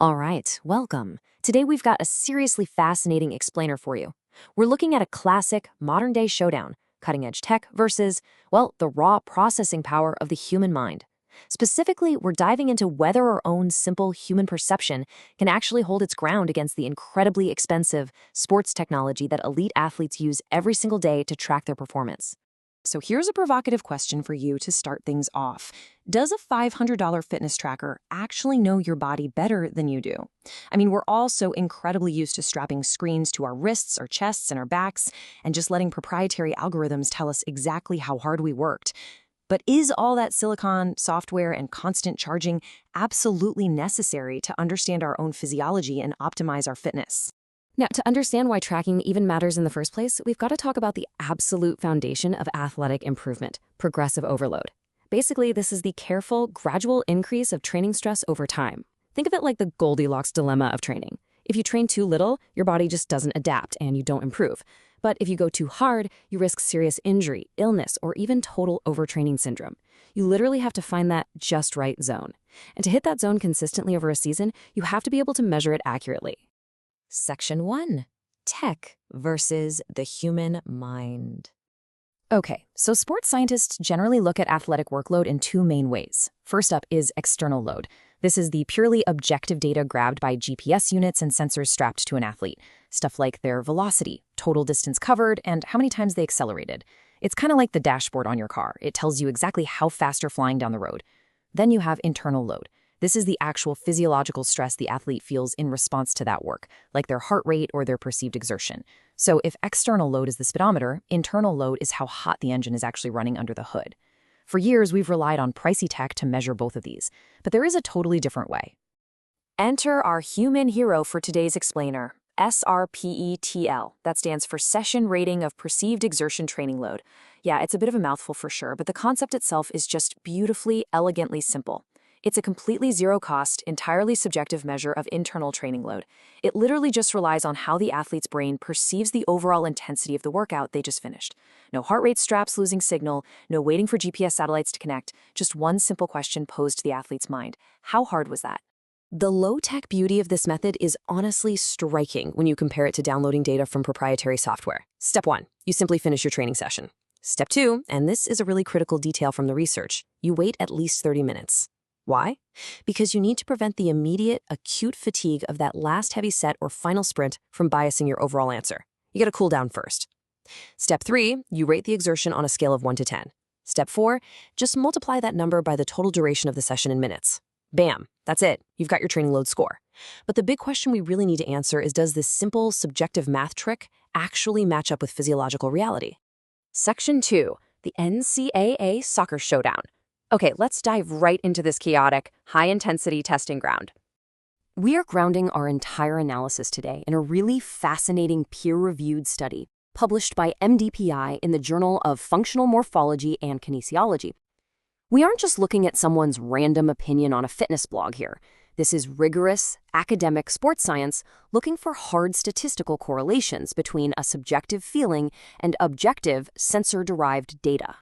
All right, welcome. Today we've got a seriously fascinating explainer for you. We're looking at a classic modern day showdown, cutting edge tech versus, well, the raw processing power of the human mind. Specifically, we're diving into whether our own simple human perception can actually hold its ground against the incredibly expensive sports technology that elite athletes use every single day to track their performance. So here's a provocative question for you to start things off. Does a $500 fitness tracker actually know your body better than you do? I mean, we're all so incredibly used to strapping screens to our wrists, our chests, and our backs, and just letting proprietary algorithms tell us exactly how hard we worked. But is all that silicon, software, and constant charging absolutely necessary to understand our own physiology and optimize our fitness? Now, to understand why tracking even matters in the first place, we've got to talk about the absolute foundation of athletic improvement, progressive overload. Basically, this is the careful, gradual increase of training stress over time. Think of it like the Goldilocks dilemma of training. If you train too little, your body just doesn't adapt and you don't improve. But if you go too hard, you risk serious injury, illness, or even total overtraining syndrome. You literally have to find that just right zone. And to hit that zone consistently over a season, you have to be able to measure it accurately. Section 1. Tech versus the human mind. Okay, so sports scientists generally look at athletic workload in two main ways. First up is external load. This is the purely objective data grabbed by GPS units and sensors strapped to an athlete. Stuff like their velocity, total distance covered, and how many times they accelerated. It's kind of like the dashboard on your car. It tells you exactly how fast you're flying down the road. Then you have internal load. This is the actual physiological stress the athlete feels in response to that work, like their heart rate or their perceived exertion. So if external load is the speedometer, internal load is how hot the engine is actually running under the hood. For years, we've relied on pricey tech to measure both of these, but there is a totally different way. Enter our human hero for today's explainer, SRPETL. That stands for Session Rating of Perceived Exertion Training Load. Yeah, it's a bit of a mouthful for sure, but the concept itself is just beautifully, elegantly simple. It's a completely zero-cost, entirely subjective measure of internal training load. It literally just relies on how the athlete's brain perceives the overall intensity of the workout they just finished. No heart rate straps losing signal, no waiting for GPS satellites to connect, just one simple question posed to the athlete's mind. How hard was that? The low-tech beauty of this method is honestly striking when you compare it to downloading data from proprietary software. Step 1, you simply finish your training session. Step 2, and this is a really critical detail from the research, you wait at least 30 minutes. Why? Because you need to prevent the immediate, acute fatigue of that last heavy set or final sprint from biasing your overall answer. You gotta cool down first. Step 3, you rate the exertion on a scale of 1 to 10. Step 4, just multiply that number by the total duration of the session in minutes. Bam, that's it. You've got your training load score. But the big question we really need to answer is, does this simple, subjective math trick actually match up with physiological reality? Section 2, the NCAA Soccer Showdown. Okay, let's dive right into this chaotic, high-intensity testing ground. We are grounding our entire analysis today in a really fascinating peer-reviewed study published by MDPI in the Journal of Functional Morphology and Kinesiology. We aren't just looking at someone's random opinion on a fitness blog here. This is rigorous, academic sports science looking for hard statistical correlations between a subjective feeling and objective sensor-derived data.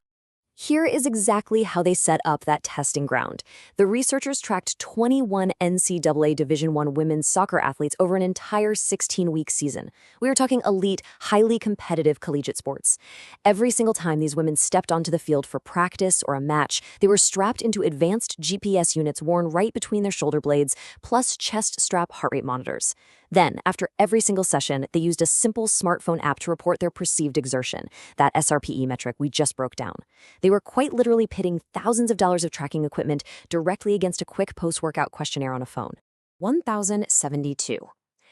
Here is exactly how they set up that testing ground. The researchers tracked 21 NCAA Division I women's soccer athletes over an entire 16-week season. We are talking elite, highly competitive collegiate sports. Every single time these women stepped onto the field for practice or a match, they were strapped into advanced GPS units worn right between their shoulder blades, plus chest strap heart rate monitors. Then, after every single session, they used a simple smartphone app to report their perceived exertion, that SRPE metric we just broke down. They were quite literally pitting thousands of dollars of tracking equipment directly against a quick post-workout questionnaire on a phone. 1,072.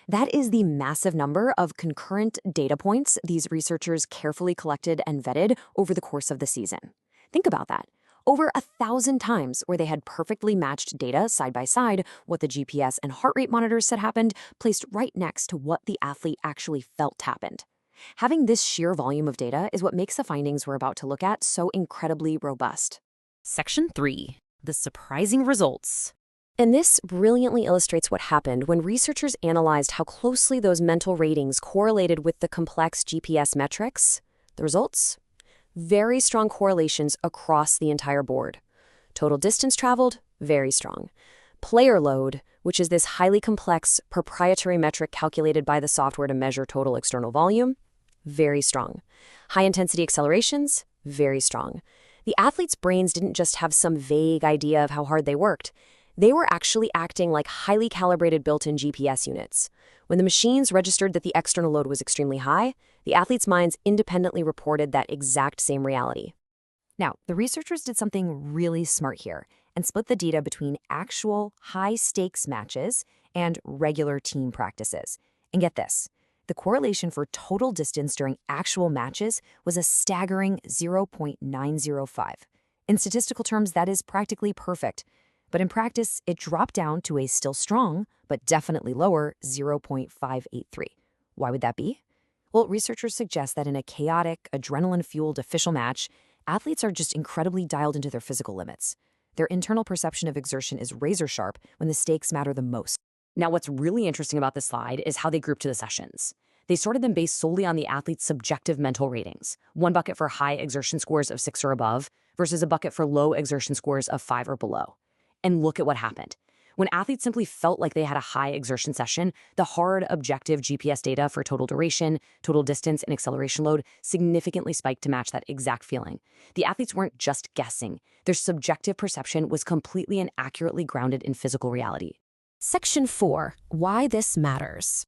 That is the massive number of concurrent data points these researchers carefully collected and vetted over the course of the season. Think about that. Over 1,000 times where they had perfectly matched data side by side, what the GPS and heart rate monitors said happened, placed right next to what the athlete actually felt happened. Having this sheer volume of data is what makes the findings we're about to look at so incredibly robust. Section 3. The surprising results. And this brilliantly illustrates what happened when researchers analyzed how closely those mental ratings correlated with the complex GPS metrics. The results? Very strong correlations across the entire board. Total distance traveled, very strong. Player load, which is this highly complex proprietary metric calculated by the software to measure total external volume, very strong. High-intensity accelerations, very strong. The athletes' brains didn't just have some vague idea of how hard they worked. They were actually acting like highly calibrated built-in GPS units. When the machines registered that the external load was extremely high, the athletes' minds independently reported that exact same reality. Now, the researchers did something really smart here and split the data between actual high-stakes matches and regular team practices. And get this, the correlation for total distance during actual matches was a staggering 0.905. In statistical terms, that is practically perfect. But in practice, it dropped down to a still strong, but definitely lower 0.583. Why would that be? Well, researchers suggest that in a chaotic, adrenaline-fueled official match, athletes are just incredibly dialed into their physical limits. Their internal perception of exertion is razor-sharp when the stakes matter the most. Now, what's really interesting about this slide is how they grouped the sessions. They sorted them based solely on the athlete's subjective mental ratings. One bucket for high exertion scores of 6 or above versus a bucket for low exertion scores of 5 or below. And look at what happened. When athletes simply felt like they had a high exertion session, the hard, objective GPS data for total duration, total distance, and acceleration load significantly spiked to match that exact feeling. The athletes weren't just guessing. Their subjective perception was completely and accurately grounded in physical reality. Section 4. Why this matters.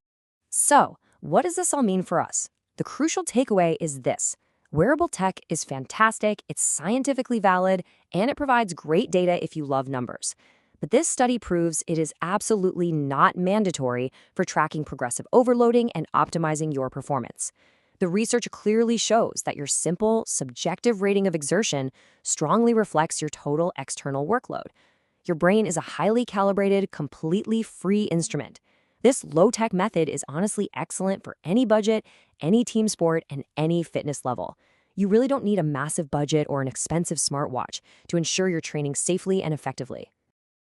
So, what does this all mean for us? The crucial takeaway is this. Wearable tech is fantastic, it's scientifically valid, and it provides great data if you love numbers. But this study proves it is absolutely not mandatory for tracking progressive overloading and optimizing your performance. The research clearly shows that your simple, subjective rating of exertion strongly reflects your total external workload. Your brain is a highly calibrated, completely free instrument. This low-tech method is honestly excellent for any budget, any team sport, and any fitness level. You really don't need a massive budget or an expensive smartwatch to ensure you're training safely and effectively.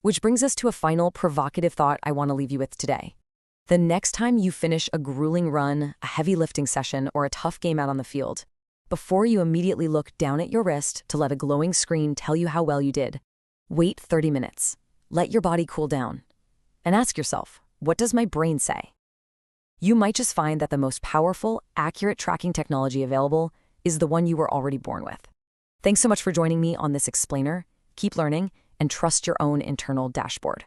Which brings us to a final provocative thought I want to leave you with today. The next time you finish a grueling run, a heavy lifting session, or a tough game out on the field, before you immediately look down at your wrist to let a glowing screen tell you how well you did, wait 30 minutes. Let your body cool down. And ask yourself, what does my brain say? You might just find that the most powerful, accurate tracking technology available is the one you were already born with. Thanks so much for joining me on this explainer. Keep learning and trust your own internal dashboard.